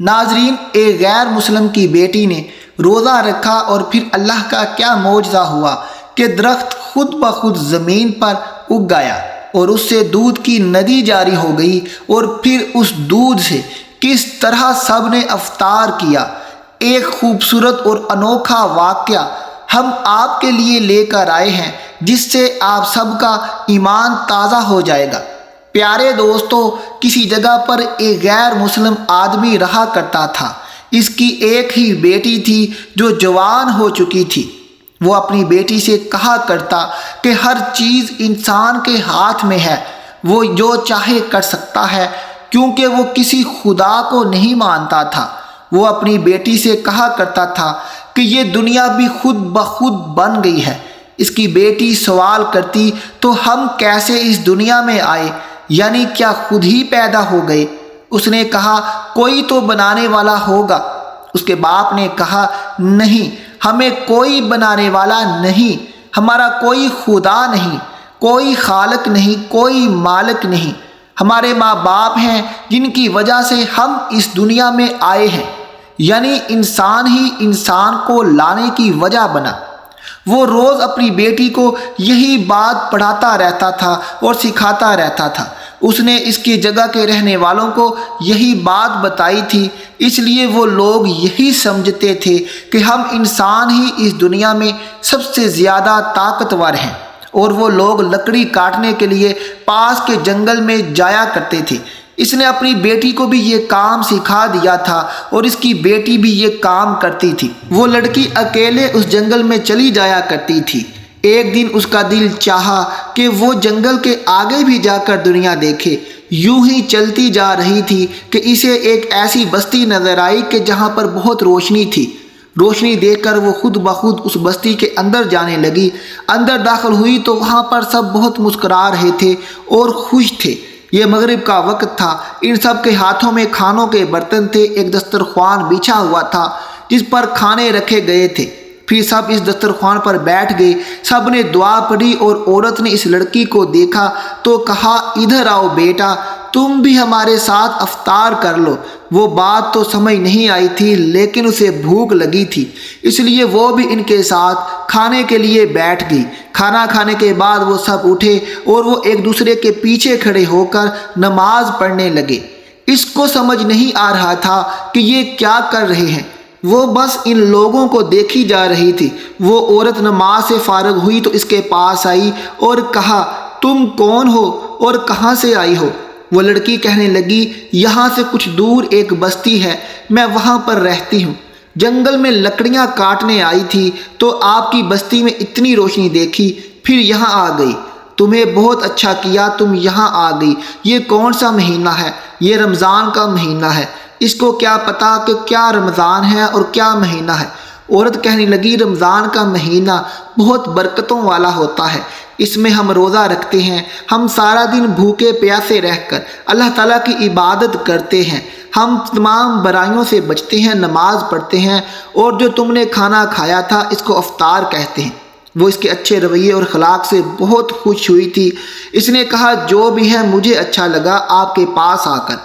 ناظرین، ایک غیر مسلم کی بیٹی نے روزہ رکھا اور پھر اللہ کا کیا معجزہ ہوا کہ درخت خود بخود زمین پر اگ گیا اور اس سے دودھ کی ندی جاری ہو گئی، اور پھر اس دودھ سے کس طرح سب نے افطار کیا۔ ایک خوبصورت اور انوکھا واقعہ ہم آپ کے لیے لے کر آئے ہیں، جس سے آپ سب کا ایمان تازہ ہو جائے گا۔ پیارے دوستو، کسی جگہ پر ایک غیر مسلم آدمی رہا کرتا تھا۔ اس کی ایک ہی بیٹی تھی جو جوان ہو چکی تھی۔ وہ اپنی بیٹی سے کہا کرتا کہ ہر چیز انسان کے ہاتھ میں ہے، وہ جو چاہے کر سکتا ہے، کیونکہ وہ کسی خدا کو نہیں مانتا تھا۔ وہ اپنی بیٹی سے کہا کرتا تھا کہ یہ دنیا بھی خود بخود بن گئی ہے۔ اس کی بیٹی سوال کرتی، تو ہم کیسے اس دنیا میں آئے؟ یعنی کیا خود ہی پیدا ہو گئے؟ اس نے کہا، کوئی تو بنانے والا ہوگا۔ اس کے باپ نے کہا، نہیں، ہمیں کوئی بنانے والا نہیں، ہمارا کوئی خدا نہیں، کوئی خالق نہیں، کوئی مالک نہیں۔ ہمارے ماں باپ ہیں جن کی وجہ سے ہم اس دنیا میں آئے ہیں، یعنی انسان ہی انسان کو لانے کی وجہ بنا۔ وہ روز اپنی بیٹی کو یہی بات پڑھاتا رہتا تھا اور سکھاتا رہتا تھا۔ اس نے اس کی جگہ کے رہنے والوں کو یہی بات بتائی تھی، اس لیے وہ لوگ یہی سمجھتے تھے کہ ہم انسان ہی اس دنیا میں سب سے زیادہ طاقتور ہیں، اور وہ لوگ لکڑی کاٹنے کے لیے پاس کے جنگل میں جایا کرتے تھے۔ اس نے اپنی بیٹی کو بھی یہ کام سکھا دیا تھا اور اس کی بیٹی بھی یہ کام کرتی تھی۔ وہ لڑکی اکیلے اس جنگل میں چلی جایا کرتی تھی۔ ایک دن اس کا دل چاہا کہ وہ جنگل کے آگے بھی جا کر دنیا دیکھے۔ یوں ہی چلتی جا رہی تھی کہ اسے ایک ایسی بستی نظر آئی کہ جہاں پر بہت روشنی تھی۔ روشنی دیکھ کر وہ خود بخود اس بستی کے اندر جانے لگی۔ اندر داخل ہوئی تو وہاں پر سب بہت مسکرا رہے تھے اور خوش تھے۔ یہ مغرب کا وقت تھا۔ ان سب کے ہاتھوں میں کھانوں کے برتن تھے۔ ایک دسترخوان بچھا ہوا تھا جس پر کھانے رکھے گئے تھے۔ پھر سب اس دسترخوان پر بیٹھ گئے۔ سب نے دعا پڑھی اور عورت نے اس لڑکی کو دیکھا تو کہا، ادھر آؤ بیٹا، تم بھی ہمارے ساتھ افطار کر لو۔ وہ بات تو سمجھ نہیں آئی تھی، لیکن اسے بھوک لگی تھی، اس لیے وہ بھی ان کے ساتھ کھانے کے لیے بیٹھ گئی۔ کھانا کھانے کے بعد وہ سب اٹھے اور وہ ایک دوسرے کے پیچھے کھڑے ہو کر نماز پڑھنے لگے۔ اس کو سمجھ نہیں آ رہا تھا کہ یہ کیا کر رہے ہیں، وہ بس ان لوگوں کو دیکھی جا رہی تھی۔ وہ عورت نماز سے فارغ ہوئی تو اس کے پاس آئی اور کہا، تم کون ہو اور کہاں سے آئی ہو؟ وہ لڑکی کہنے لگی، یہاں سے کچھ دور ایک بستی ہے، میں وہاں پر رہتی ہوں۔ جنگل میں لکڑیاں کاٹنے آئی تھی تو آپ کی بستی میں اتنی روشنی دیکھی، پھر یہاں آ گئی۔ تمہیں بہت اچھا کیا تم یہاں آ گئی۔ یہ کون سا مہینہ ہے؟ یہ رمضان کا مہینہ ہے۔ اس کو کیا پتا کہ کیا رمضان ہے اور کیا مہینہ ہے؟ عورت کہنے لگی، رمضان کا مہینہ بہت برکتوں والا ہوتا ہے، اس میں ہم روزہ رکھتے ہیں، ہم سارا دن بھوکے پیاسے رہ کر اللہ تعالیٰ کی عبادت کرتے ہیں، ہم تمام برائیوں سے بچتے ہیں، نماز پڑھتے ہیں، اور جو تم نے کھانا کھایا تھا اس کو افطار کہتے ہیں۔ وہ اس کے اچھے رویے اور اخلاق سے بہت خوش ہوئی تھی۔ اس نے کہا، جو بھی ہے مجھے اچھا لگا آپ کے پاس آ کر۔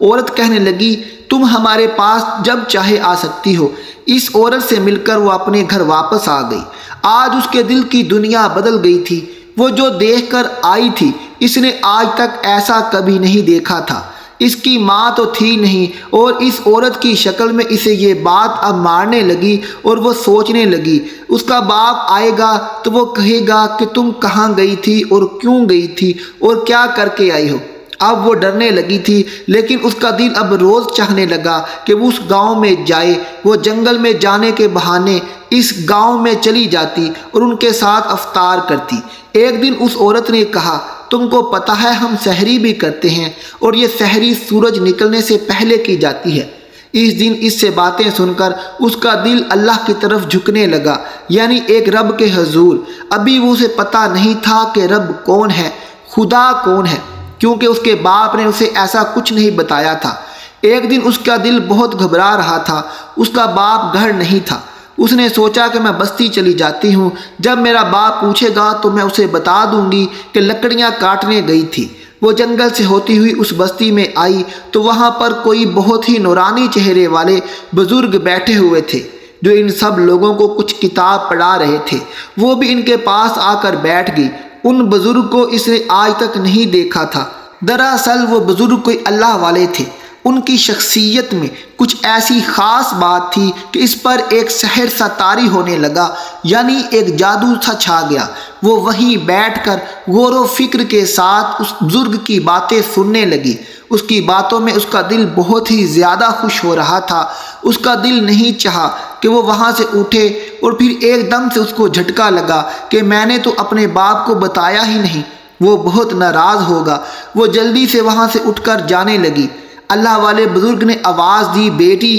عورت کہنے لگی، تم ہمارے پاس جب چاہے آ سکتی ہو۔ اس عورت سے مل کر وہ اپنے گھر واپس آ گئی۔ آج اس کے دل کی دنیا بدل گئی تھی۔ وہ جو دیکھ کر آئی تھی، اس نے آج تک ایسا کبھی نہیں دیکھا تھا۔ اس کی ماں تو تھی نہیں، اور اس عورت کی شکل میں اسے یہ بات اب مارنے لگی، اور وہ سوچنے لگی، اس کا باپ آئے گا تو وہ کہے گا کہ تم کہاں گئی تھی اور کیوں گئی تھی اور کیا کر کے آئی ہو۔ اب وہ ڈرنے لگی تھی، لیکن اس کا دل اب روز چاہنے لگا کہ وہ اس گاؤں میں جائے۔ وہ جنگل میں جانے کے بہانے اس گاؤں میں چلی جاتی اور ان کے ساتھ افطار کرتی۔ ایک دن اس عورت نے کہا، تم کو پتہ ہے ہم سحری بھی کرتے ہیں، اور یہ سحری سورج نکلنے سے پہلے کی جاتی ہے۔ اس دن اس سے باتیں سن کر اس کا دل اللہ کی طرف جھکنے لگا، یعنی ایک رب کے حضور۔ ابھی وہ اسے پتہ نہیں تھا کہ رب کون ہے، خدا کون ہے، کیونکہ اس کے باپ نے اسے ایسا کچھ نہیں بتایا تھا۔ ایک دن اس کا دل بہت گھبرا رہا تھا۔ اس کا باپ گھر نہیں تھا۔ اس نے سوچا کہ میں بستی چلی جاتی ہوں، جب میرا باپ پوچھے گا تو میں اسے بتا دوں گی کہ لکڑیاں کاٹنے گئی تھی۔ وہ جنگل سے ہوتی ہوئی اس بستی میں آئی تو وہاں پر کوئی بہت ہی نورانی چہرے والے بزرگ بیٹھے ہوئے تھے جو ان سب لوگوں کو کچھ کتاب پڑھا رہے تھے۔ وہ بھی ان کے پاس آ کر بیٹھ گئی۔ ان بزرگ کو اس نے آج تک نہیں دیکھا تھا۔ دراصل وہ بزرگ کوئی اللہ والے تھے۔ ان کی شخصیت میں کچھ ایسی خاص بات تھی کہ اس پر ایک سحر سا طاری ہونے لگا، یعنی ایک جادو سا چھا گیا۔ وہ وہیں بیٹھ کر غور و فکر کے ساتھ اس بزرگ کی باتیں سننے لگی۔ اس کی باتوں میں اس کا دل بہت ہی زیادہ خوش ہو رہا تھا۔ اس کا دل نہیں چاہا کہ وہ وہاں سے اٹھے، اور پھر ایک دم سے اس کو جھٹکا لگا کہ میں نے تو اپنے باپ کو بتایا ہی نہیں، وہ بہت ناراض ہوگا۔ وہ جلدی سے وہاں سے اٹھ کر جانے لگی۔ اللہ والے بزرگ نے آواز دی، بیٹی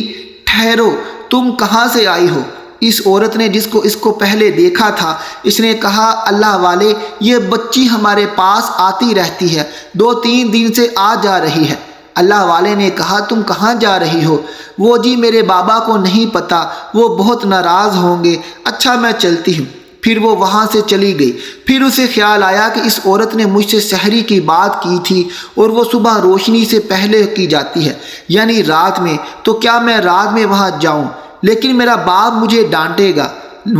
ٹھہرو، تم کہاں سے آئی ہو؟ اس عورت نے جس کو پہلے دیکھا تھا، اس نے کہا، اللہ والے، یہ بچی ہمارے پاس آتی رہتی ہے، 2-3 دن سے آ جا رہی ہے۔ اللہ والے نے کہا، تم کہاں جا رہی ہو؟ وہ جی میرے بابا کو نہیں پتا، وہ بہت ناراض ہوں گے۔ اچھا میں چلتی ہوں۔ پھر وہ وہاں سے چلی گئی۔ پھر اسے خیال آیا کہ اس عورت نے مجھ سے سحری کی بات کی تھی، اور وہ صبح روشنی سے پہلے کی جاتی ہے، یعنی رات میں، تو کیا میں رات میں وہاں جاؤں؟ لیکن میرا باپ مجھے ڈانٹے گا۔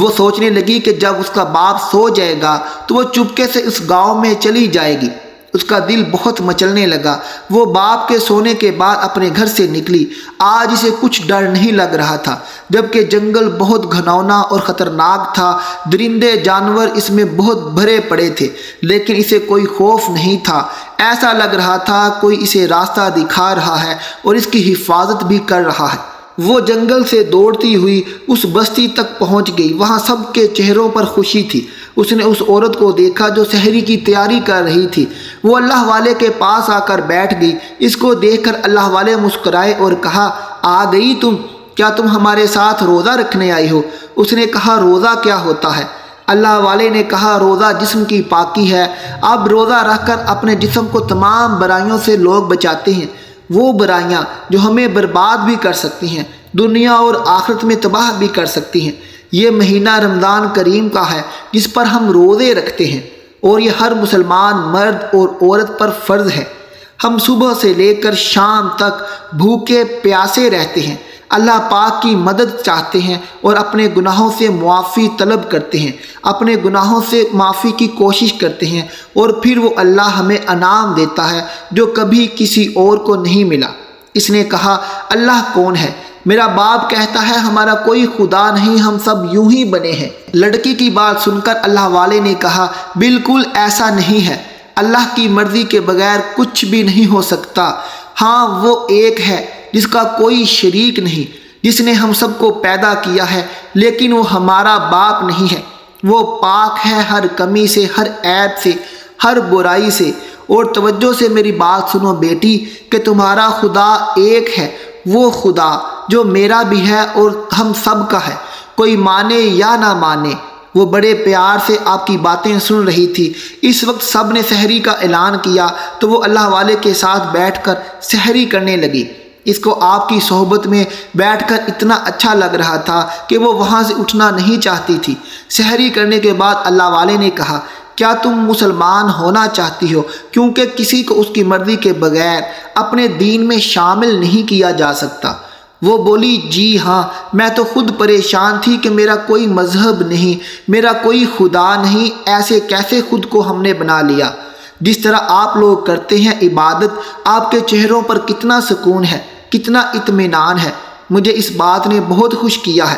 وہ سوچنے لگی کہ جب اس کا باپ سو جائے گا تو وہ چپکے سے اس گاؤں میں چلی جائے گی۔ اس کا دل بہت مچلنے لگا۔ وہ باپ کے سونے کے بعد اپنے گھر سے نکلی۔ آج اسے کچھ ڈر نہیں لگ رہا تھا، جبکہ جنگل بہت گھناؤنا اور خطرناک تھا۔ درندے جانور اس میں بہت بھرے پڑے تھے، لیکن اسے کوئی خوف نہیں تھا۔ ایسا لگ رہا تھا کوئی اسے راستہ دکھا رہا ہے اور اس کی حفاظت بھی کر رہا ہے۔ وہ جنگل سے دوڑتی ہوئی اس بستی تک پہنچ گئی۔ وہاں سب کے چہروں پر خوشی تھی۔ اس نے اس عورت کو دیکھا جو سحری کی تیاری کر رہی تھی۔ وہ اللہ والے کے پاس آ کر بیٹھ گئی۔ اس کو دیکھ کر اللہ والے مسکرائے اور کہا، آ گئی تم؟ کیا تم ہمارے ساتھ روزہ رکھنے آئی ہو؟ اس نے کہا، روزہ کیا ہوتا ہے؟ اللہ والے نے کہا، روزہ جسم کی پاکی ہے۔ اب روزہ رکھ کر اپنے جسم کو تمام برائیوں سے لوگ بچاتے ہیں، وہ برائیاں جو ہمیں برباد بھی کر سکتی ہیں، دنیا اور آخرت میں تباہ بھی کر سکتی ہیں۔ یہ مہینہ رمضان کریم کا ہے جس پر ہم روزے رکھتے ہیں، اور یہ ہر مسلمان مرد اور عورت پر فرض ہے۔ ہم صبح سے لے کر شام تک بھوکے پیاسے رہتے ہیں، اللہ پاک کی مدد چاہتے ہیں اور اپنے گناہوں سے معافی طلب کرتے ہیں، اپنے گناہوں سے معافی کی کوشش کرتے ہیں، اور پھر وہ اللہ ہمیں انعام دیتا ہے جو کبھی کسی اور کو نہیں ملا۔ اس نے کہا، اللہ کون ہے؟ میرا باپ کہتا ہے ہمارا کوئی خدا نہیں، ہم سب یوں ہی بنے ہیں۔ لڑکی کی بات سن کر اللہ والے نے کہا، بالکل ایسا نہیں ہے، اللہ کی مرضی کے بغیر کچھ بھی نہیں ہو سکتا۔ ہاں، وہ ایک ہے جس کا کوئی شریک نہیں، جس نے ہم سب کو پیدا کیا ہے، لیکن وہ ہمارا باپ نہیں ہے۔ وہ پاک ہے ہر کمی سے، ہر عیب سے، ہر برائی سے۔ اور توجہ سے میری بات سنو بیٹی کہ تمہارا خدا ایک ہے، وہ خدا جو میرا بھی ہے اور ہم سب کا ہے، کوئی مانے یا نہ مانے۔ وہ بڑے پیار سے آپ کی باتیں سن رہی تھی۔ اس وقت سب نے سحری کا اعلان کیا تو وہ اللہ والے کے ساتھ بیٹھ کر سحری کرنے لگی۔ اس کو آپ کی صحبت میں بیٹھ کر اتنا اچھا لگ رہا تھا کہ وہ وہاں سے اٹھنا نہیں چاہتی تھی۔ سحری کرنے کے بعد اللہ والے نے کہا، کیا تم مسلمان ہونا چاہتی ہو؟ کیونکہ کسی کو اس کی مرضی کے بغیر اپنے دین میں شامل نہیں کیا جا سکتا۔ وہ بولی، جی ہاں، میں تو خود پریشان تھی کہ میرا کوئی مذہب نہیں، میرا کوئی خدا نہیں، ایسے کیسے خود کو ہم نے بنا لیا۔ جس طرح آپ لوگ کرتے ہیں عبادت، آپ کے چہروں پر کتنا سکون ہے، کتنا اطمینان ہے، مجھے اس بات نے بہت خوش کیا ہے۔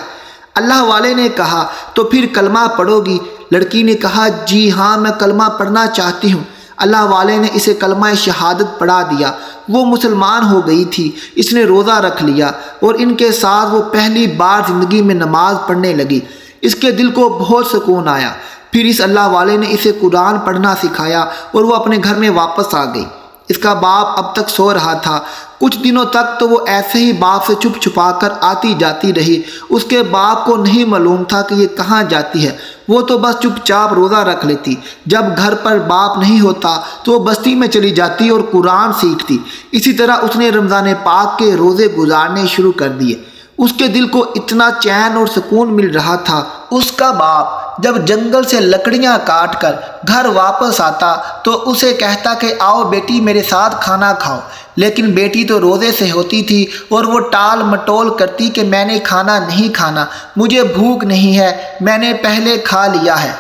اللہ والے نے کہا، تو پھر کلمہ پڑھو گی؟ لڑکی نے کہا، جی ہاں، میں کلمہ پڑھنا چاہتی ہوں۔ اللہ والے نے اسے کلمہ شہادت پڑھا دیا۔ وہ مسلمان ہو گئی تھی۔ اس نے روزہ رکھ لیا اور ان کے ساتھ وہ پہلی بار زندگی میں نماز پڑھنے لگی۔ اس کے دل کو بہت سکون آیا۔ پھر اس اللہ والے نے اسے قرآن پڑھنا سکھایا اور وہ اپنے گھر میں واپس آ گئی۔ اس کا باپ اب تک سو رہا تھا۔ کچھ دنوں تک تو وہ ایسے ہی باپ سے چھپ چھپا کر آتی جاتی رہی۔ اس کے باپ کو نہیں معلوم تھا کہ یہ کہاں جاتی ہے، وہ تو بس چپ چاپ روزہ رکھ لیتی۔ جب گھر پر باپ نہیں ہوتا تو وہ بستی میں چلی جاتی اور قرآن سیکھتی۔ اسی طرح اس نے رمضان پاک کے روزے گزارنے شروع کر دیے۔ اس کے دل کو اتنا چین اور سکون مل رہا تھا۔ اس کا باپ جب جنگل سے لکڑیاں کاٹ کر گھر واپس آتا تو اسے کہتا کہ آؤ بیٹی میرے ساتھ کھانا کھاؤ، لیکن بیٹی تو روزے سے ہوتی تھی اور وہ ٹال مٹول کرتی کہ میں نے کھانا نہیں کھانا، مجھے بھوک نہیں ہے، میں نے پہلے کھا لیا ہے۔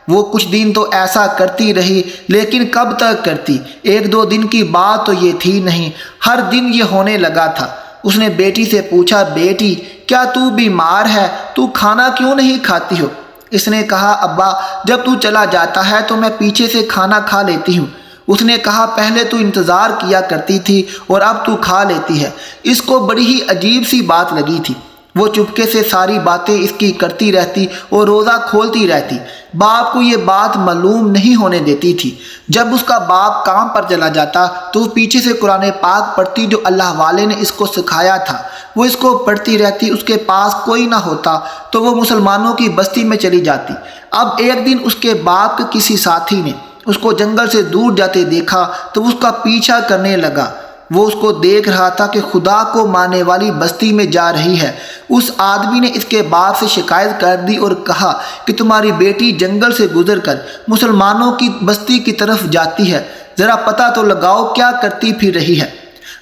وہ کچھ دن تو ایسا کرتی رہی، لیکن کب تک کرتی؟ ایک دو دن کی بات تو یہ تھی نہیں، ہر دن یہ ہونے لگا تھا۔ اس نے بیٹی سے پوچھا، بیٹی کیا تو بیمار ہے؟ تو کھانا کیوں نہیں کھاتی ہو؟ اس نے کہا، ابا جب تو چلا جاتا ہے تو میں پیچھے سے کھانا کھا لیتی ہوں۔ اس نے کہا، پہلے تو انتظار کیا کرتی تھی اور اب تو کھا لیتی ہے۔ اس کو بڑی ہی عجیب سی بات لگی تھی۔ وہ چپکے سے ساری باتیں اس کی کرتی رہتی اور روزہ کھولتی رہتی۔ باپ کو یہ بات معلوم نہیں ہونے دیتی تھی۔ جب اس کا باپ کام پر چلا جاتا تو وہ پیچھے سے قرآن پاک پڑھتی جو اللہ والے نے اس کو سکھایا تھا۔ وہ اس کو پڑھتی رہتی، اس کے پاس کوئی نہ ہوتا تو وہ مسلمانوں کی بستی میں چلی جاتی۔ اب ایک دن اس کے باپ کے کسی ساتھی نے اس کو جنگل سے دور جاتے دیکھا تو اس کا پیچھا کرنے لگا۔ وہ اس کو دیکھ رہا تھا کہ خدا کو ماننے والی بستی میں جا رہی ہے۔ اس آدمی نے اس کے باپ سے شکایت کر دی اور کہا کہ تمہاری بیٹی جنگل سے گزر کر مسلمانوں کی بستی کی طرف جاتی ہے، ذرا پتہ تو لگاؤ کیا کرتی پھر رہی ہے۔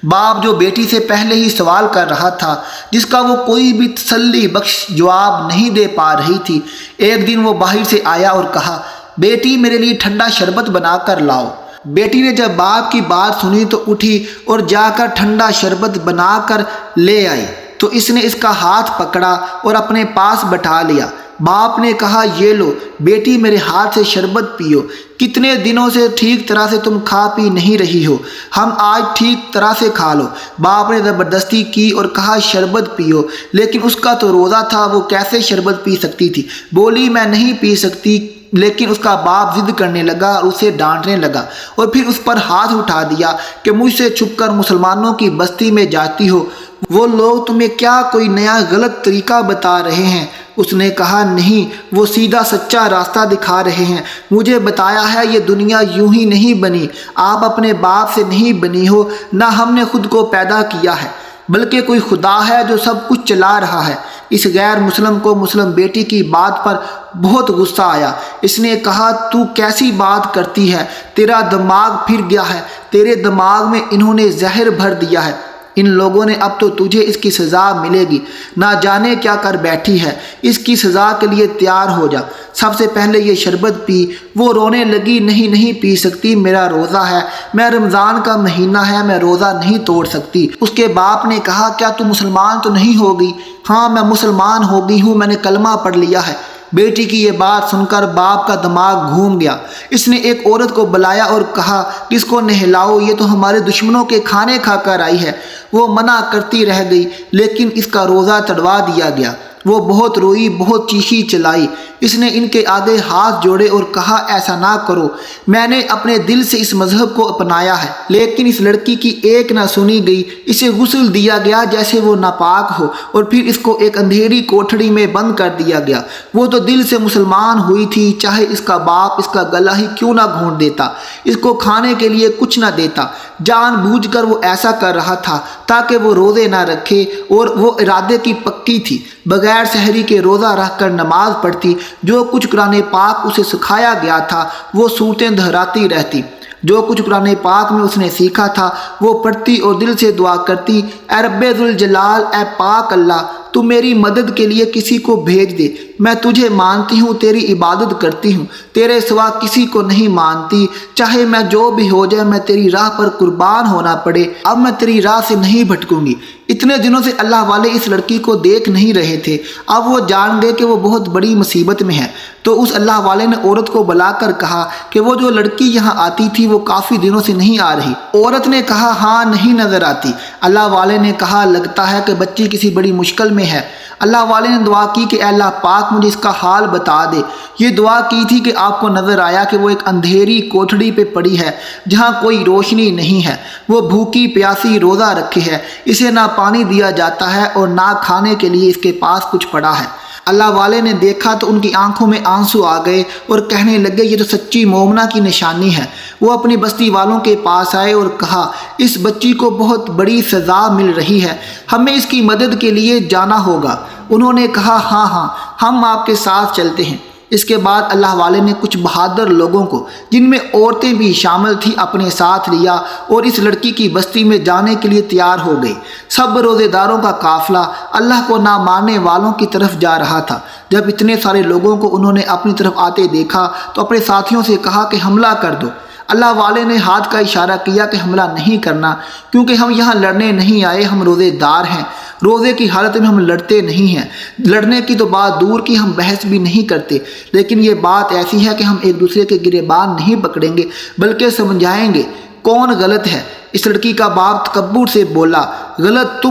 باپ جو بیٹی سے پہلے ہی سوال کر رہا تھا، جس کا وہ کوئی بھی تسلی بخش جواب نہیں دے پا رہی تھی، ایک دن وہ باہر سے آیا اور کہا، بیٹی میرے لیے ٹھنڈا شربت بنا کر لاؤ۔ بیٹی نے جب باپ کی بات سنی تو اٹھی اور جا کر ٹھنڈا شربت بنا کر لے آئی تو اس نے اس کا ہاتھ پکڑا اور اپنے پاس بٹھا لیا۔ باپ نے کہا، یہ لو بیٹی میرے ہاتھ سے شربت پیو، کتنے دنوں سے ٹھیک طرح سے تم کھا پی نہیں رہی ہو، ہم آج ٹھیک طرح سے کھا لو۔ باپ نے زبردستی کی اور کہا، شربت پیو، لیکن اس کا تو روزہ تھا، وہ کیسے شربت پی سکتی تھی؟ بولی، میں نہیں پی سکتی۔ لیکن اس کا باپ ضد کرنے لگا اور اسے ڈانٹنے لگا اور پھر اس پر ہاتھ اٹھا دیا کہ مجھ سے چھپ کر مسلمانوں کی بستی میں جاتی ہو، وہ لوگ تمہیں کیا کوئی نیا غلط طریقہ بتا رہے ہیں؟ اس نے کہا، نہیں، وہ سیدھا سچا راستہ دکھا رہے ہیں، مجھے بتایا ہے یہ دنیا یوں ہی نہیں بنی، آپ اپنے باپ سے نہیں بنی ہو، نہ ہم نے خود کو پیدا کیا ہے، بلکہ کوئی خدا ہے جو سب کچھ چلا رہا ہے۔ اس غیر مسلم کو مسلم بیٹی کی بات پر بہت غصہ آیا۔ اس نے کہا، تو کیسی بات کرتی ہے؟ تیرا دماغ پھر گیا ہے، تیرے دماغ میں انہوں نے زہر بھر دیا ہے، ان لوگوں نے اب تو تجھے اس کی سزا ملے گی، نہ جانے کیا کر بیٹھی ہے، اس کی سزا کے لیے تیار ہو جا، سب سے پہلے یہ شربت پی۔ وہ رونے لگی، نہیں پی سکتی، میرا روزہ ہے، میں رمضان کا مہینہ ہے، میں روزہ نہیں توڑ سکتی۔ اس کے باپ نے کہا، کیا تو مسلمان تو نہیں ہوگی؟ ہاں میں مسلمان ہو گئی ہوں، میں نے کلمہ پڑھ لیا ہے۔ بیٹی کی یہ بات سن کر باپ کا دماغ گھوم گیا۔ اس نے ایک عورت کو بلایا اور کہا، اس کو نہلاؤ، یہ تو ہمارے دشمنوں کے کھانے کھا کر آئی ہے۔ وہ منع کرتی رہ گئی، لیکن اس کا روزہ تڑوا دیا گیا۔ وہ بہت روئی، بہت چیخی چلائی۔ اس نے ان کے آگے ہاتھ جوڑے اور کہا، ایسا نہ کرو، میں نے اپنے دل سے اس مذہب کو اپنایا ہے۔ لیکن اس لڑکی کی ایک نہ سنی گئی۔ اسے غسل دیا گیا جیسے وہ ناپاک ہو، اور پھر اس کو ایک اندھیری کوٹھڑی میں بند کر دیا گیا۔ وہ تو دل سے مسلمان ہوئی تھی، چاہے اس کا باپ اس کا گلا ہی کیوں نہ گھونٹ دیتا، اس کو کھانے کے لیے کچھ نہ دیتا۔ جان بوجھ کر وہ ایسا کر رہا تھا تاکہ وہ روزے نہ رکھے، اور وہ ارادے کی پکی تھی، بغیر سحری کے روزہ رکھ کر نماز پڑھتی، جو کچھ قرآن پاک اسے سکھایا گیا تھا وہ صورتیں دہراتی رہتی، جو کچھ قرآن پاک میں اس نے سیکھا تھا وہ پڑھتی اور دل سے دعا کرتی، اے رب ذوالجلال، اے پاک اللہ، تو میری مدد کے لیے کسی کو بھیج دے، میں تجھے مانتی ہوں، تیری عبادت کرتی ہوں، تیرے سوا کسی کو نہیں مانتی، چاہے میں جو بھی ہو جائے میں تیری راہ پر قربان ہونا پڑے، اب میں تیری راہ سے نہیں بھٹکوں گی۔ اتنے دنوں سے اللہ والے اس لڑکی کو دیکھ نہیں رہے تھے، اب وہ جان گئے کہ وہ بہت بڑی مصیبت میں ہے، تو اس اللہ والے نے عورت کو بلا کر کہا کہ وہ جو لڑکی یہاں آتی تھی وہ کافی دنوں سے نہیں آ رہی۔ عورت نے کہا، ہاں نہیں نظر آتی۔ اللہ والے نے کہا، لگتا ہے کہ بچی کسی بڑی مشکل میں ہے۔ اللہ والے نے دعا کی کہ اے اللہ پاک مجھے اس کا حال بتا دے۔ یہ دعا کی تھی کہ آپ کو نظر آیا کہ وہ ایک اندھیری کوٹھڑی پہ پڑی ہے جہاں کوئی روشنی نہیں ہے، وہ بھوکی پیاسی روزہ رکھے ہے، اسے نہ پانی دیا جاتا ہے اور نہ کھانے کے لیے اس کے پاس کچھ پڑا ہے۔ اللہ والے نے دیکھا تو ان کی آنکھوں میں آنسو آ گئے اور کہنے لگے، یہ تو سچی مومنہ کی نشانی ہے۔ وہ اپنی بستی والوں کے پاس آئے اور کہا، اس بچی کو بہت بڑی سزا مل رہی ہے، ہمیں اس کی مدد کے لیے جانا ہوگا۔ انہوں نے کہا، ہاں ہم آپ کے ساتھ چلتے ہیں۔ اس کے بعد اللہ والے نے کچھ بہادر لوگوں کو، جن میں عورتیں بھی شامل تھیں، اپنے ساتھ لیا اور اس لڑکی کی بستی میں جانے کے لیے تیار ہو گئے۔ سب روزے داروں کا قافلہ اللہ کو نہ ماننے والوں کی طرف جا رہا تھا۔ جب اتنے سارے لوگوں کو انہوں نے اپنی طرف آتے دیکھا تو اپنے ساتھیوں سے کہا کہ حملہ کر دو۔ اللہ والے نے ہاتھ کا اشارہ کیا کہ حملہ نہیں کرنا، کیونکہ ہم یہاں لڑنے نہیں آئے، ہم روزے دار ہیں۔ روزے کی حالت میں ہم لڑتے نہیں ہیں، لڑنے کی تو بات دور کی، ہم بحث بھی نہیں کرتے، لیکن یہ بات ایسی ہے کہ ہم ایک دوسرے کے گریبان نہیں پکڑیں گے بلکہ سمجھائیں گے کون غلط ہے۔ اس لڑکی کا باپ تکبر سے بولا، غلط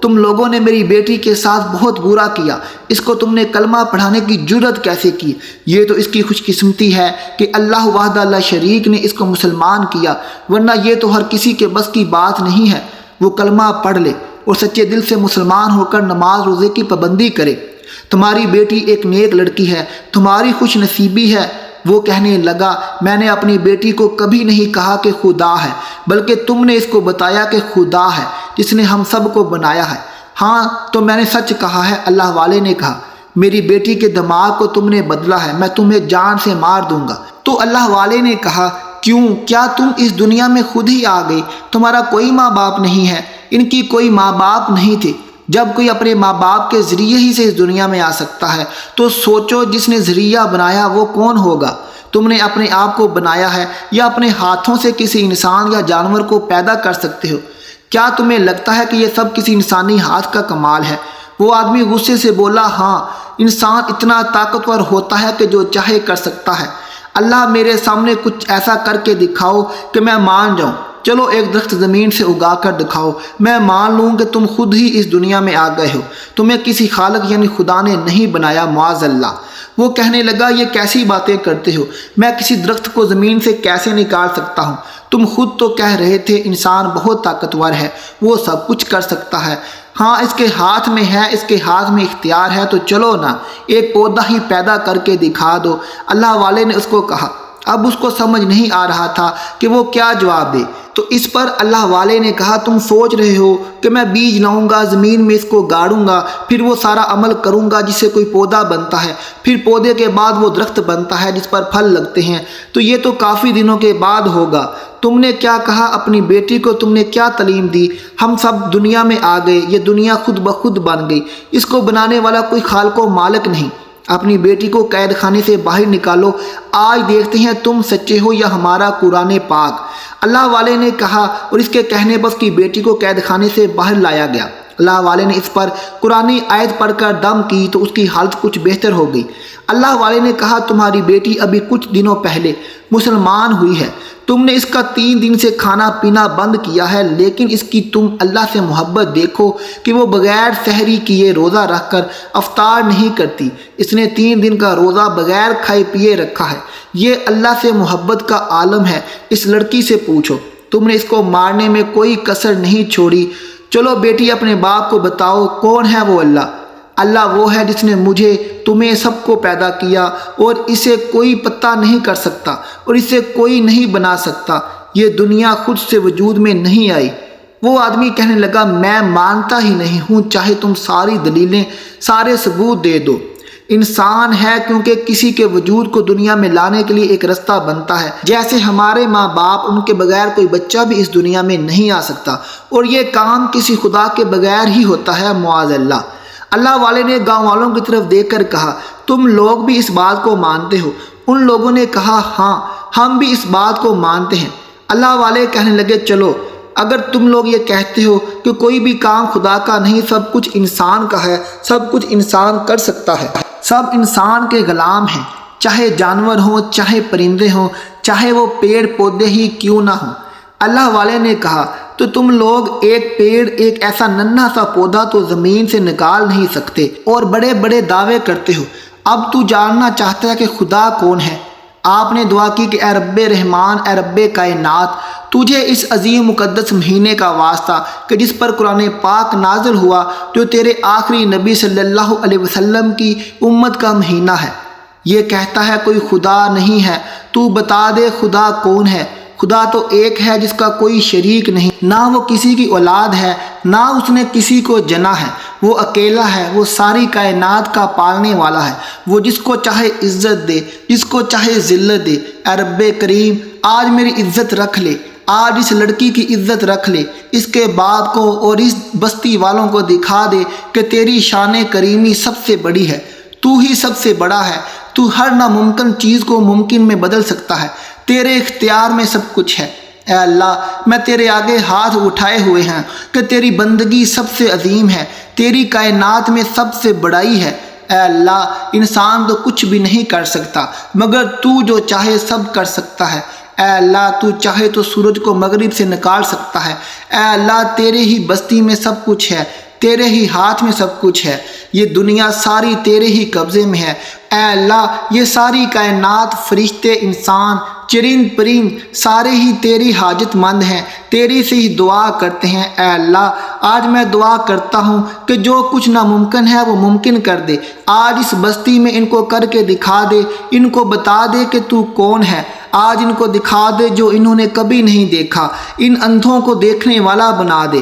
تم لوگوں نے میری بیٹی کے ساتھ بہت برا کیا، اس کو تم نے کلمہ پڑھانے کی جرت کیسے کی؟ یہ تو اس کی خوش قسمتی ہے کہ اللہ وحدہ لا شریک نے اس کو مسلمان کیا، ورنہ یہ تو ہر کسی کے بس کی بات نہیں ہے۔ وہ کلمہ پڑھ لے اور سچے دل سے مسلمان ہو کر نماز روزے کی پابندی کرے۔ تمہاری بیٹی ایک نیک لڑکی ہے، تمہاری خوش نصیبی ہے۔ وہ کہنے لگا، میں نے اپنی بیٹی کو کبھی نہیں کہا کہ خدا ہے، بلکہ تم نے اس کو بتایا کہ خدا ہے جس نے ہم سب کو بنایا ہے۔ ہاں تو میں نے سچ کہا ہے۔ اللہ والے نے کہا، میری بیٹی کے دماغ کو تم نے بدلا ہے، میں تمہیں جان سے مار دوں گا۔ تو اللہ والے نے کہا، کیوں؟ کیا تم اس دنیا میں خود ہی آ گئی؟ تمہارا کوئی ماں باپ نہیں ہے؟ ان کی کوئی ماں باپ نہیں تھے۔ جب کوئی اپنے ماں باپ کے ذریعے ہی سے اس دنیا میں آ سکتا ہے تو سوچو جس نے ذریعہ بنایا وہ کون ہوگا؟ تم نے اپنے آپ کو بنایا ہے یا اپنے ہاتھوں سے کسی انسان یا جانور کو پیدا کر سکتے ہو؟ کیا تمہیں لگتا ہے کہ یہ سب کسی انسانی ہاتھ کا کمال ہے؟ وہ آدمی غصے سے بولا، ہاں، انسان اتنا طاقتور ہوتا ہے کہ جو چاہے کر سکتا ہے۔ اللہ میرے سامنے کچھ ایسا کر کے دکھاؤ کہ میں مان جاؤں۔ چلو ایک درخت زمین سے اگا کر دکھاؤ، میں مان لوں کہ تم خود ہی اس دنیا میں آ گئے ہو، تمہیں کسی خالق یعنی خدا نے نہیں بنایا، معاذ اللہ۔ وہ کہنے لگا، یہ کیسی باتیں کرتے ہو؟ میں کسی درخت کو زمین سے کیسے نکال سکتا ہوں؟ تم خود تو کہہ رہے تھے انسان بہت طاقتور ہے، وہ سب کچھ کر سکتا ہے۔ ہاں اس کے ہاتھ میں ہے، اس کے ہاتھ میں اختیار ہے، تو چلو نا ایک پودا ہی پیدا کر کے دکھا دو۔ اللہ والے نے اس کو کہا۔ اب اس کو سمجھ نہیں آ رہا تھا کہ وہ کیا جواب دے، تو اس پر اللہ والے نے کہا، تم سوچ رہے ہو کہ میں بیج لاؤں گا، زمین میں اس کو گاڑوں گا، پھر وہ سارا عمل کروں گا جس سے کوئی پودا بنتا ہے، پھر پودے کے بعد وہ درخت بنتا ہے جس پر پھل لگتے ہیں، تو یہ تو کافی دنوں کے بعد ہوگا۔ تم نے کیا کہا؟ اپنی بیٹی کو تم نے کیا تعلیم دی؟ ہم سب دنیا میں آ گئے، یہ دنیا خود بخود بن گئی، اس کو بنانے والا کوئی خالق و مالک نہیں۔ اپنی بیٹی کو قید خانے سے باہر نکالو، آج دیکھتے ہیں تم سچے ہو یا ہمارا قرآن پاک۔ اللہ والے نے کہا اور اس کے کہنے پر اس کی بیٹی کو قید خانے سے باہر لایا گیا۔ اللہ والے نے اس پر قرآنی آیت پڑھ کر دم کی تو اس کی حالت کچھ بہتر ہو گئی۔ اللہ والے نے کہا، تمہاری بیٹی ابھی کچھ دنوں پہلے مسلمان ہوئی ہے، تم نے اس کا 3 دن سے کھانا پینا بند کیا ہے، لیکن اس کی تم اللہ سے محبت دیکھو کہ وہ بغیر سحری کیے روزہ رکھ کر افطار نہیں کرتی۔ اس نے 3 دن کا روزہ بغیر کھائے پیے رکھا ہے۔ یہ اللہ سے محبت کا عالم ہے۔ اس لڑکی سے پوچھو، تم نے اس کو مارنے میں کوئی کسر نہیں چھوڑی۔ چلو بیٹی اپنے باپ کو بتاؤ، کون ہے وہ اللہ؟ اللہ وہ ہے جس نے مجھے تمہیں سب کو پیدا کیا اور اسے کوئی پتہ نہیں کر سکتا اور اسے کوئی نہیں بنا سکتا، یہ دنیا خود سے وجود میں نہیں آئی۔ وہ آدمی کہنے لگا، میں مانتا ہی نہیں ہوں، چاہے تم ساری دلیلیں سارے ثبوت دے دو۔ انسان ہے کیونکہ کسی کے وجود کو دنیا میں لانے کے لیے ایک رستہ بنتا ہے، جیسے ہمارے ماں باپ، ان کے بغیر کوئی بچہ بھی اس دنیا میں نہیں آ سکتا، اور یہ کام کسی خدا کے بغیر ہی ہوتا ہے، معاذ اللہ۔ اللہ والے نے گاؤں والوں کی طرف دیکھ کر کہا، تم لوگ بھی اس بات کو مانتے ہو؟ ان لوگوں نے کہا، ہاں ہم بھی اس بات کو مانتے ہیں۔ اللہ والے کہنے لگے، چلو اگر تم لوگ یہ کہتے ہو کہ کوئی بھی کام خدا کا نہیں، سب کچھ انسان کا ہے، سب کچھ انسان کر سکتا ہے، سب انسان کے غلام ہیں، چاہے جانور ہوں، چاہے پرندے ہوں، چاہے وہ پیڑ پودے ہی کیوں نہ ہوں۔ اللہ والے نے کہا، تو تم لوگ ایک پیڑ، ایک ایسا ننھا سا پودا تو زمین سے نکال نہیں سکتے اور بڑے بڑے دعوے کرتے ہو۔ اب تو جاننا چاہتا ہے کہ خدا کون ہے۔ آپ نے دعا کی کہ اے رب رحمان، اے رب کائنات، تجھے اس عظیم مقدس مہینے کا واسطہ کہ جس پر قرآن پاک نازل ہوا، جو تیرے آخری نبی صلی اللہ علیہ وسلم کی امت کا مہینہ ہے، یہ کہتا ہے کوئی خدا نہیں ہے، تو بتا دے خدا کون ہے۔ خدا تو ایک ہے جس کا کوئی شریک نہیں، نہ وہ کسی کی اولاد ہے، نہ اس نے کسی کو جنا ہے، وہ اکیلا ہے، وہ ساری کائنات کا پالنے والا ہے، وہ جس کو چاہے عزت دے، جس کو چاہے ذلت دے۔ اے رب کریم، آج میری عزت رکھ لے، آج اس لڑکی کی عزت رکھ لے، اس کے باپ کو اور اس بستی والوں کو دکھا دے کہ تیری شان کریمی سب سے بڑی ہے، تو ہی سب سے بڑا ہے، تو ہر ناممکن چیز کو ممکن میں بدل سکتا ہے، تیرے اختیار میں سب کچھ ہے۔ اے اللہ، میں تیرے آگے ہاتھ اٹھائے ہوئے ہیں کہ تیری بندگی سب سے عظیم ہے، تیری کائنات میں سب سے بڑائی ہے۔ اے اللہ، انسان تو کچھ بھی نہیں کر سکتا مگر تو جو چاہے سب کر سکتا ہے۔ اے اللہ، تو چاہے تو سورج کو مغرب سے نکال سکتا ہے۔ اے اللہ، تیرے ہی بستی میں سب کچھ ہے، تیرے ہی ہاتھ میں سب کچھ ہے، یہ دنیا ساری تیرے ہی قبضے میں ہے۔ اے اللہ، یہ ساری کائنات، فرشتے، انسان، چرند پرند، سارے ہی تیری حاجت مند ہیں، تیری سے ہی دعا کرتے ہیں۔ اے اللہ، آج میں دعا کرتا ہوں کہ جو کچھ ناممکن ہے وہ ممکن کر دے، آج اس بستی میں ان کو کر کے دکھا دے، ان کو بتا دے کہ تو کون ہے، آج ان کو دکھا دے جو انہوں نے کبھی نہیں دیکھا، ان اندھوں کو دیکھنے والا بنا دے۔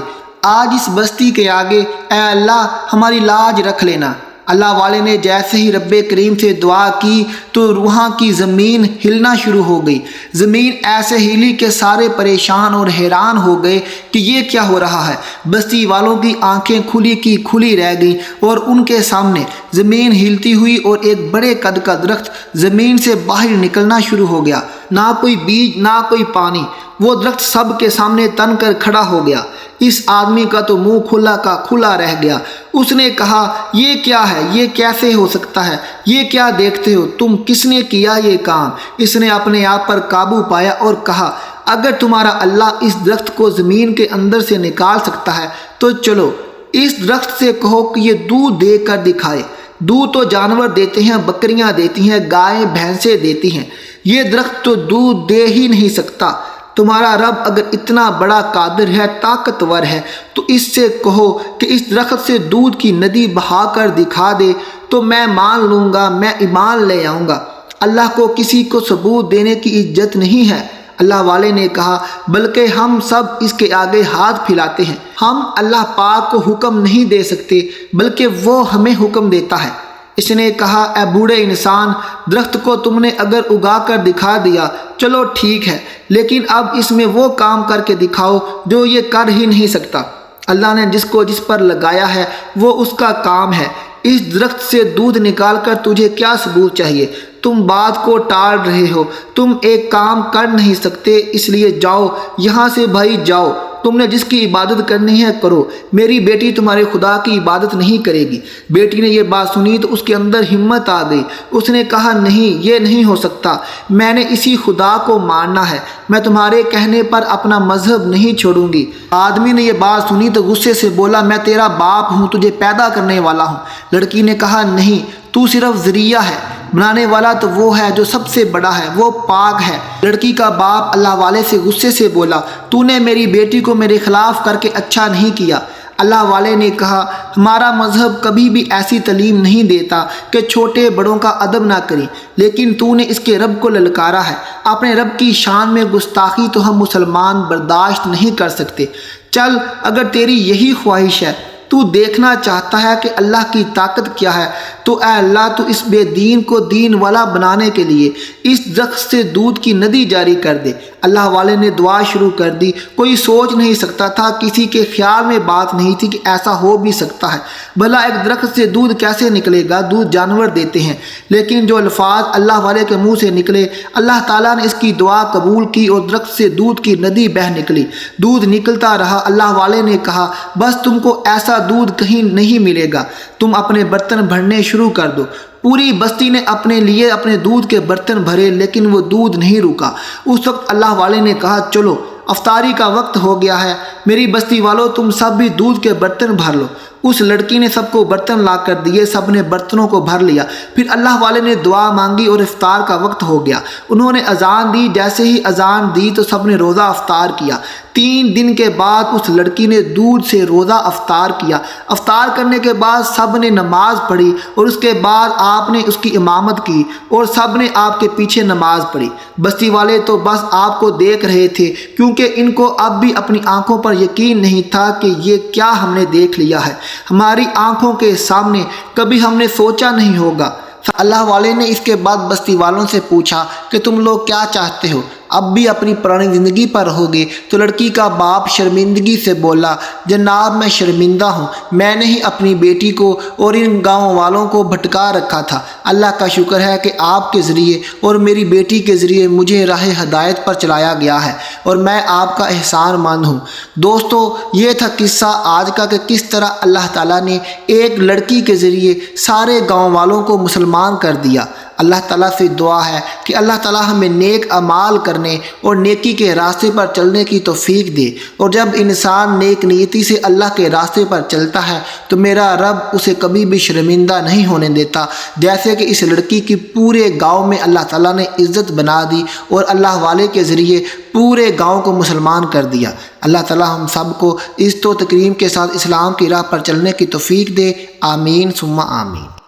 آج اس بستی کے آگے اے اللہ ہماری لاج رکھ لینا۔ اللہ والے نے جیسے ہی رب کریم سے دعا کی تو وہاں کی زمین ہلنا شروع ہو گئی۔ زمین ایسے ہلی کہ سارے پریشان اور حیران ہو گئے کہ یہ کیا ہو رہا ہے۔ بستی والوں کی آنکھیں کھلی کی کھلی رہ گئیں اور ان کے سامنے زمین ہلتی ہوئی اور ایک بڑے قد کا درخت زمین سے باہر نکلنا شروع ہو گیا۔ نہ کوئی بیج، نہ کوئی پانی، وہ درخت سب کے سامنے تن کر کھڑا ہو گیا۔ اس آدمی کا تو منہ کھلا کا کھلا رہ گیا۔ اس نے کہا، یہ کیا ہے؟ یہ کیسے ہو سکتا ہے؟ یہ کیا دیکھتے ہو تم؟ کس نے کیا یہ کام؟ اس نے اپنے آپ پر قابو پایا اور کہا، اگر تمہارا اللہ اس درخت کو زمین کے اندر سے نکال سکتا ہے تو چلو اس درخت سے کہو کہ یہ دودھ دے کر دکھائے۔ دودھ تو جانور دیتے ہیں، بکریاں دیتی ہیں، گائیں بھینسیں دیتی ہیں، یہ درخت تو دودھ دے ہی نہیں سکتا۔ تمہارا رب اگر اتنا بڑا قادر ہے، طاقتور ہے، تو اس سے کہو کہ اس درخت سے دودھ کی ندی بہا کر دکھا دے تو میں مان لوں گا، میں ایمان لے آؤں گا۔ اللہ کو کسی کو ثبوت دینے کی اجازت نہیں ہے۔ اللہ والے نے کہا، بلکہ ہم سب اس کے آگے ہاتھ پھیلاتے ہیں، ہم اللہ پاک کو حکم نہیں دے سکتے بلکہ وہ ہمیں حکم دیتا ہے۔ اس نے کہا، اے بوڑھے انسان، درخت کو تم نے اگر اگا کر دکھا دیا چلو ٹھیک ہے، لیکن اب اس میں وہ کام کر کے دکھاؤ جو یہ کر ہی نہیں سکتا۔ اللہ نے جس کو جس پر لگایا ہے وہ اس کا کام ہے۔ اس درخت سے دودھ نکال کر تجھے کیا ثبوت چاہیے؟ تم بات کو ٹال رہے ہو، تم ایک کام کر نہیں سکتے، اس لیے جاؤ یہاں سے بھائی جاؤ، تم نے جس کی عبادت کرنی ہے کرو، میری بیٹی تمہارے خدا کی عبادت نہیں کرے گی۔ بیٹی نے یہ بات سنی تو اس کے اندر ہمت آ گئی، اس نے کہا، نہیں، یہ نہیں ہو سکتا، میں نے اسی خدا کو ماننا ہے، میں تمہارے کہنے پر اپنا مذہب نہیں چھوڑوں گی۔ آدمی نے یہ بات سنی تو غصے سے بولا، میں تیرا باپ ہوں، تجھے پیدا کرنے والا ہوں۔ لڑکی نے کہا، نہیں، تو صرف ذریعہ ہے، بنانے والا تو وہ ہے جو سب سے بڑا ہے، وہ پاک ہے۔ لڑکی کا باپ اللہ والے سے غصے سے بولا، تو نے میری بیٹی کو میرے خلاف کر کے اچھا نہیں کیا۔ اللہ والے نے کہا، ہمارا مذہب کبھی بھی ایسی تعلیم نہیں دیتا کہ چھوٹے بڑوں کا ادب نہ کریں، لیکن تو نے اس کے رب کو للکارا ہے، اپنے رب کی شان میں گستاخی تو ہم مسلمان برداشت نہیں کر سکتے۔ چل، اگر تیری یہی خواہش ہے، تو دیکھنا چاہتا ہے کہ اللہ کی طاقت کیا ہے، تو اے اللہ، تو اس بے دین کو دین والا بنانے کے لیے اس درخت سے دودھ کی ندی جاری کر دے۔ اللہ والے نے دعا شروع کر دی۔ کوئی سوچ نہیں سکتا تھا، کسی کے خیال میں بات نہیں تھی کہ ایسا ہو بھی سکتا ہے۔ بھلا ایک درخت سے دودھ کیسے نکلے گا؟ دودھ جانور دیتے ہیں، لیکن جو الفاظ اللہ والے کے منہ سے نکلے، اللہ تعالیٰ نے اس کی دعا قبول کی اور درخت سے دودھ کی ندی بہہ نکلی۔ دودھ نکلتا رہا۔ اللہ والے نے کہا، بس تم کو ایسا دودھ کہیں نہیں ملے گا، تم اپنے برتن بھرنے شروع کر دو۔ پوری بستی نے اپنے لیے اپنے دودھ کے برتن بھرے، لیکن وہ دودھ نہیں رکا۔ اس وقت اللہ والے نے کہا، چلو افطاری کا وقت ہو گیا ہے، میری بستی والوں تم سب بھی دودھ کے برتن بھر لو۔ اس لڑکی نے سب کو برتن لا کر دیے، سب نے برتنوں کو بھر لیا۔ پھر اللہ والے نے دعا مانگی اور افطار کا وقت ہو گیا۔ انہوں نے اذان دی، جیسے ہی اذان دی تو سب نے روزہ افطار کیا۔ 3 دن کے بعد اس لڑکی نے دودھ سے روزہ افطار کیا۔ افطار کرنے کے بعد سب نے نماز پڑھی اور اس کے بعد آپ نے اس کی امامت کی اور سب نے آپ کے پیچھے نماز پڑھی۔ بستی والے تو بس آپ کو دیکھ رہے تھے، کیونکہ ان کو اب بھی اپنی آنکھوں پر یقین نہیں تھا کہ یہ کیا ہم نے دیکھ لیا ہے۔ ہماری آنکھوں کے سامنے کبھی ہم نے سوچا نہیں ہوگا۔ اللہ والے نے اس کے بعد بستی والوں سے پوچھا کہ تم لوگ کیا چاہتے ہو، اب بھی اپنی پرانی زندگی پر ہوگے؟ تو لڑکی کا باپ شرمندگی سے بولا، جناب میں شرمندہ ہوں، میں نے ہی اپنی بیٹی کو اور ان گاؤں والوں کو بھٹکا رکھا تھا۔ اللہ کا شکر ہے کہ آپ کے ذریعے اور میری بیٹی کے ذریعے مجھے راہ ہدایت پر چلایا گیا ہے اور میں آپ کا احسان مند ہوں۔ دوستو، یہ تھا قصہ آج کا کہ کس طرح اللہ تعالیٰ نے ایک لڑکی کے ذریعے سارے گاؤں والوں کو مسلمان کر دیا۔ اللہ تعالیٰ سے دعا ہے کہ اللہ تعالیٰ ہمیں نیک اعمال کرنے اور نیکی کے راستے پر چلنے کی توفیق دے، اور جب انسان نیک نیتی سے اللہ کے راستے پر چلتا ہے تو میرا رب اسے کبھی بھی شرمندہ نہیں ہونے دیتا، جیسے کہ اس لڑکی کی پورے گاؤں میں اللہ تعالیٰ نے عزت بنا دی اور اللہ والے کے ذریعے پورے گاؤں کو مسلمان کر دیا۔ اللہ تعالیٰ ہم سب کو عزت و تکریم کے ساتھ اسلام کی راہ پر چلنے کی توفیق دے، آمین ثم آمین۔